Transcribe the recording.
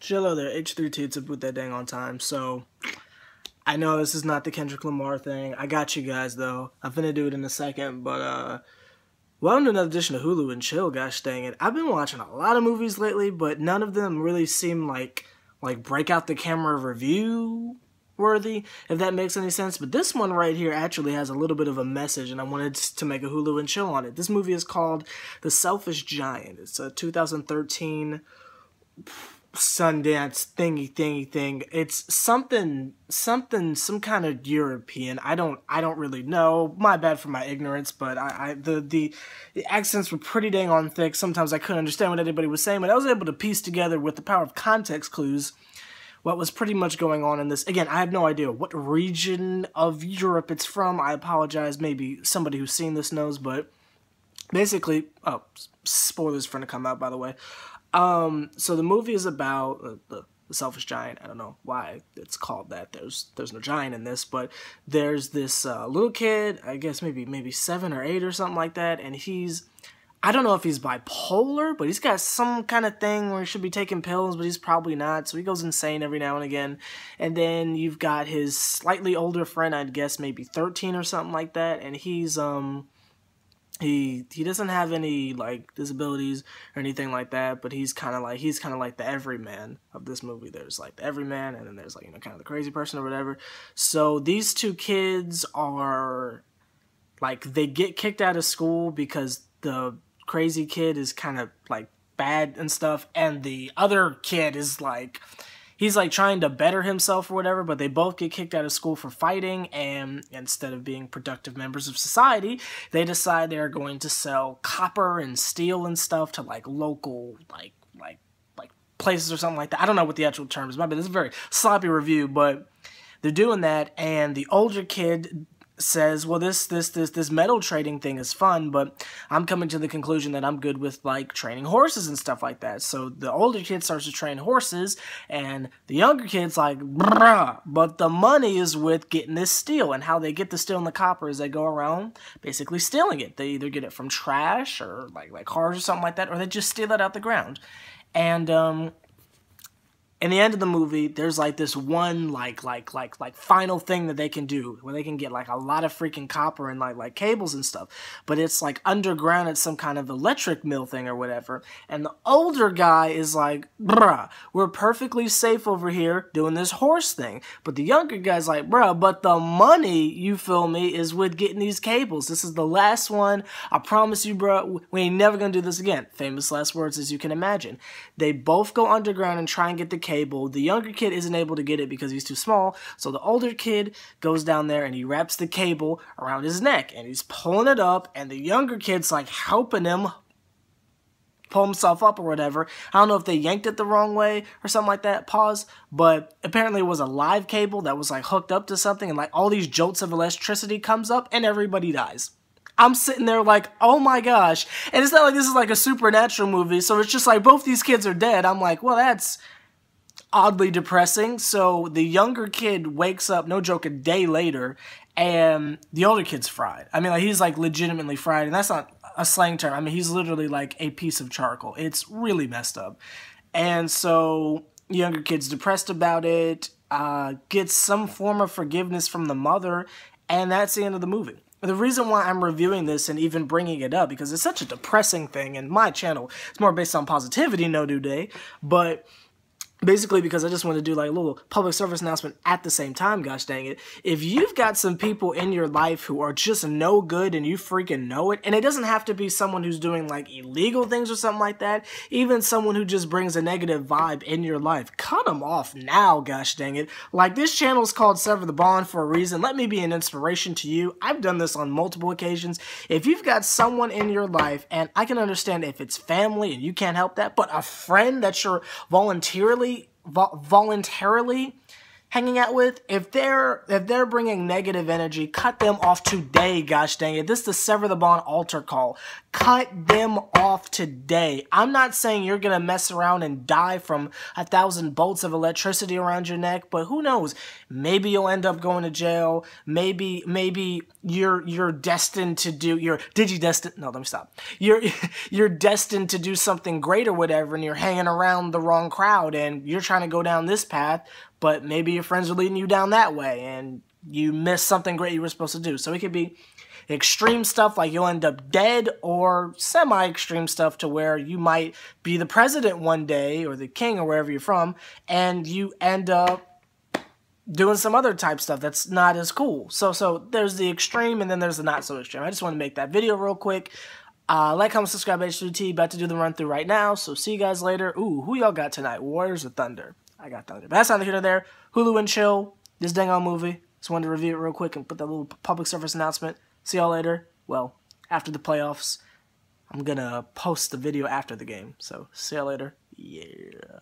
Hello there, H3 Toots with that dang on time. So, I know this is not the Kendrick Lamar thing. I got you guys, though. I'm finna do it in a second, but, welcome to another edition of Hulu and Chill, gosh dang it. I've been watching a lot of movies lately, but none of them really seem like break out the camera review worthy, if that makes any sense. But this one right here actually has a little bit of a message, and I wanted to make a Hulu and Chill on it. This movie is called The Selfish Giant. It's a 2013 Sundance thingy thing. It's some kind of European. I don't really know. My bad for my ignorance, but the accents were pretty dang on thick. Sometimes I couldn't understand what anybody was saying, but I was able to piece together with the power of context clues what was pretty much going on in this. Again, I have no idea what region of Europe it's from. I apologize. Maybe somebody who's seen this knows, but basically, oh, spoilers for to come out, by the way. So the movie is about the Selfish Giant. I don't know why it's called that. There's no giant in this, but there's this little kid, I guess maybe 7 or 8 or something like that, and I don't know if he's bipolar, but he's got some kind of thing where he should be taking pills, but he's probably not, so he goes insane every now and again. And then you've got his slightly older friend, I'd guess maybe 13 or something like that, and he's he doesn't have any like disabilities or anything like that, but he's kind of like the everyman of this movie. There's like the everyman, and then there's like, kind of the crazy person or whatever. So these two kids are like, they get kicked out of school because the crazy kid is kind of like bad and stuff, and the other kid is like, he's like trying to better himself or whatever, but they both get kicked out of school for fighting, and instead of being productive members of society, they decide they're going to sell copper and steel and stuff to like local like places or something like that. I don't know what the actual term is, but this is a very sloppy review, but they're doing that, and the older kid says, well, this metal trading thing is fun, but I'm coming to the conclusion that I'm good with like training horses and stuff like that. So the older kid starts to train horses, and the younger kid's like, bruh, but the money is with getting this steel. And how they get the steel and the copper is they go around basically stealing it. They either get it from trash or like cars or something like that, or they just steal it out the ground. And in the end of the movie, there's like this one like final thing that they can do where they can get like a lot of freaking copper and like cables and stuff, but it's like underground at some kind of electric mill thing or whatever. And the older guy is like, bruh, we're perfectly safe over here doing this horse thing. But the younger guy's like, bruh, but the money, you feel me, is with getting these cables. This is the last one. I promise you, bruh, we ain't never gonna do this again. Famous last words, as you can imagine. They both go underground and try and get the cable. The younger kid isn't able to get it because he's too small, so the older kid goes down there and he wraps the cable around his neck and he's pulling it up, and the younger kid's like helping him pull himself up or whatever. I don't know if they yanked it the wrong way or something like that, pause, but apparently it was a live cable that was like hooked up to something, and like all these jolts of electricity comes up and everybody dies. I'm sitting there like, oh my gosh. And it's not like this is like a supernatural movie, so it's just like both these kids are dead. I'm like, well, that's oddly depressing. So the younger kid wakes up, no joke, a day later, and the older kid's fried. I mean, like, he's like legitimately fried, and that's not a slang term. I mean, he's literally like a piece of charcoal. It's really messed up. And so the younger kid's depressed about it, gets some form of forgiveness from the mother, and that's the end of the movie. The reason why I'm reviewing this and even bringing it up, because it's such a depressing thing, and my channel is more based on positivity, no do day, but basically because I just want to do like a little public service announcement at the same time, gosh dang it. If you've got some people in your life who are just no good and you freaking know it, and it doesn't have to be someone who's doing like illegal things or something like that, even someone who just brings a negative vibe in your life, cut them off now, gosh dang it. Like, this channel is called Sever the Bond for a reason. Let me be an inspiration to you. I've done this on multiple occasions. If you've got someone in your life, and I can understand if it's family and you can't help that, but a friend that you're voluntarily hanging out with, if they're bringing negative energy, cut them off today, gosh dang it. This is the Sever the Bond altar call. Cut them off today. I'm not saying you're going to mess around and die from 1,000 bolts of electricity around your neck, but who knows? Maybe you'll end up going to jail. Maybe you're destined to do, no, let me stop. You're destined to do something great or whatever, and you're hanging around the wrong crowd, and you're trying to go down this path, but maybe your friends are leading you down that way, and you missed something great you were supposed to do. So it could be extreme stuff like you'll end up dead, or semi-extreme stuff to where you might be the president one day, or the king, or wherever you're from, and you end up doing some other type stuff that's not as cool. So there's the extreme, and then there's the not so extreme. I just want to make that video real quick. Like, comment, subscribe, H3T. About to do the run through right now, so see you guys later. Ooh, who y'all got tonight? Warriors or Thunder? I got Thunder. But that's neither here nor there. Hulu and chill. This dang on movie. Just wanted to review it real quick and put that little public service announcement. See y'all later. Well, after the playoffs. I'm gonna post the video after the game. So, see y'all later. Yeah.